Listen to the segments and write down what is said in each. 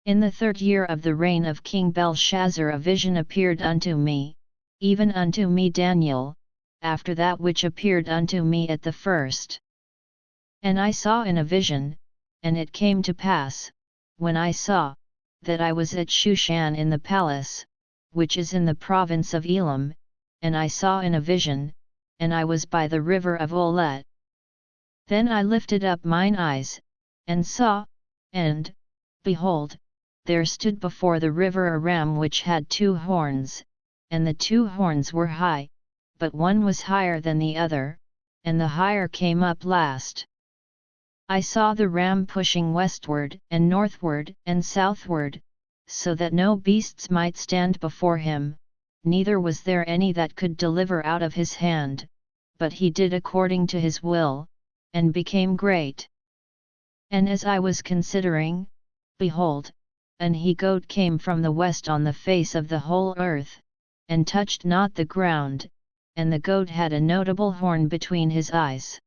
In the 3rd year of the reign of King Belshazzar a vision appeared unto me, even unto me Daniel, after that which appeared unto me at the first. And I saw in a vision, and it came to pass, when I saw, that I was at Shushan in the palace, which is in the province of Elam, and I saw in a vision, and I was by the river of Olet. Then I lifted up mine eyes, and saw, and, behold, there stood before the river a ram which had 2 horns, and the 2 horns were high, but one was higher than the other, and the higher came up last. I saw the ram pushing westward and northward and southward, so that no beasts might stand before him, neither was there any that could deliver out of his hand, but he did according to his will, and became great. And as I was considering, behold, an he-goat came from the west on the face of the whole earth, and touched not the ground, and the goat had a notable horn between his eyes.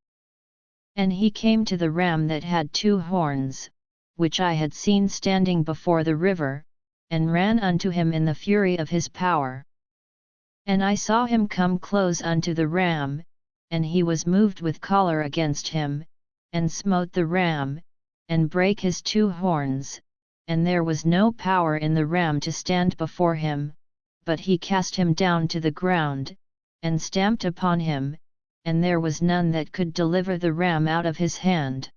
And he came to the ram that had 2 horns, which I had seen standing before the river, and ran unto him in the fury of his power. And I saw him come close unto the ram, and he was moved with choler against him, and smote the ram, and brake his 2 horns, and there was no power in the ram to stand before him, but he cast him down to the ground, and stamped upon him, and there was none that could deliver the ram out of his hand.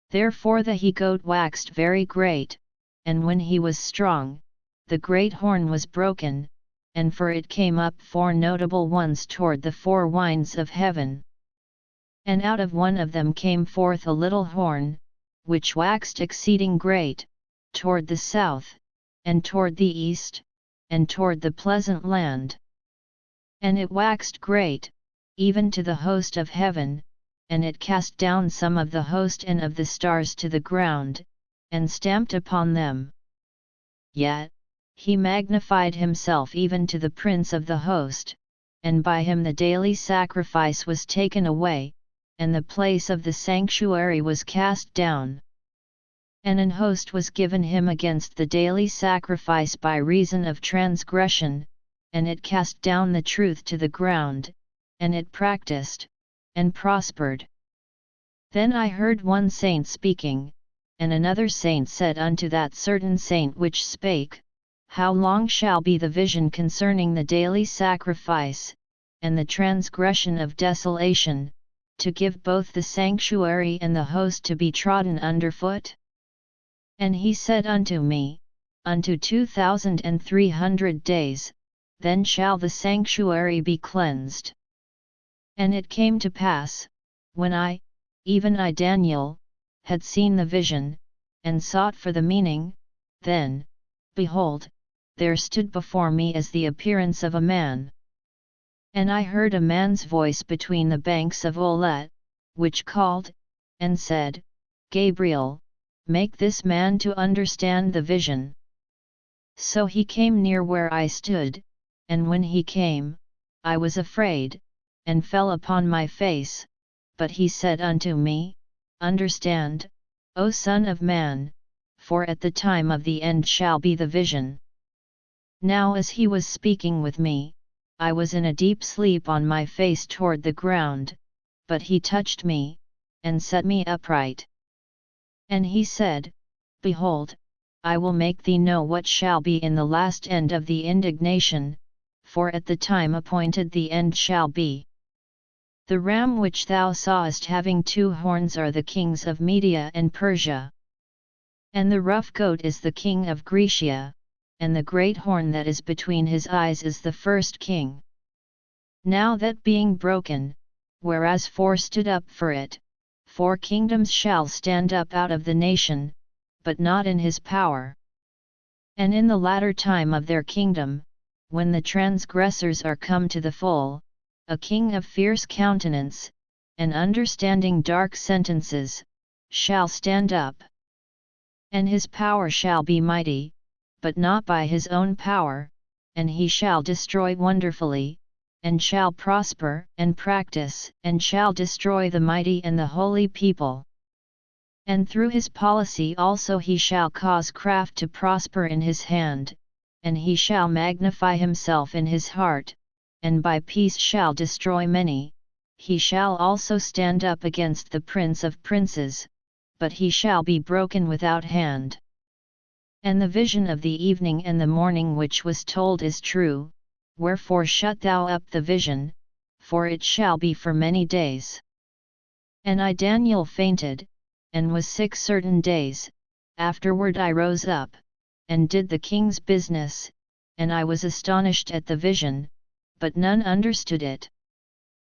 Therefore the he-goat waxed very great, and when he was strong, the great horn was broken, and for it came up 4 notable ones toward the 4 winds of heaven. And out of one of them came forth a little horn, which waxed exceeding great, toward the south, and toward the east, and toward the pleasant land. And it waxed great, even to the host of heaven, and it cast down some of the host and of the stars to the ground, and stamped upon them. Yet, he magnified himself even to the prince of the host, and by him the daily sacrifice was taken away, and the place of the sanctuary was cast down. And an host was given him against the daily sacrifice by reason of transgression, and it cast down the truth to the ground, and it practiced, and prospered. Then I heard one saint speaking, and another saint said unto that certain saint which spake, How long shall be the vision concerning the daily sacrifice, and the transgression of desolation, to give both the sanctuary and the host to be trodden under foot? And he said unto me, Unto 2300 days, then shall the sanctuary be cleansed. And it came to pass, when I, even I Daniel, had seen the vision, and sought for the meaning, then, behold, there stood before me as the appearance of a man. And I heard a man's voice between the banks of Olet, which called, and said, Gabriel, make this man to understand the vision. So he came near where I stood, and when he came, I was afraid, and fell upon my face, but he said unto me, Understand, O Son of Man, for at the time of the end shall be the vision. Now as he was speaking with me, I was in a deep sleep on my face toward the ground, but he touched me, and set me upright. And he said, Behold, I will make thee know what shall be in the last end of the indignation, for at the time appointed the end shall be. The ram which thou sawest having 2 horns are the kings of Media and Persia. And the rough goat is the king of Grecia, and the great horn that is between his eyes is the first king. Now that being broken, whereas 4 stood up for it, 4 kingdoms shall stand up out of the nation, but not in his power. And in the latter time of their kingdom, when the transgressors are come to the full, a king of fierce countenance, and understanding dark sentences, shall stand up. And his power shall be mighty, but not by his own power, and he shall destroy wonderfully, and shall prosper and practice, and shall destroy the mighty and the holy people. And through his policy also he shall cause craft to prosper in his hand, and he shall magnify himself in his heart, and by peace shall destroy many. He shall also stand up against the prince of princes, but he shall be broken without hand. And the vision of the evening and the morning which was told is true, wherefore shut thou up the vision, for it shall be for many days. And I Daniel fainted, and was sick certain days. Afterward I rose up, and did the king's business, and I was astonished at the vision, but none understood it.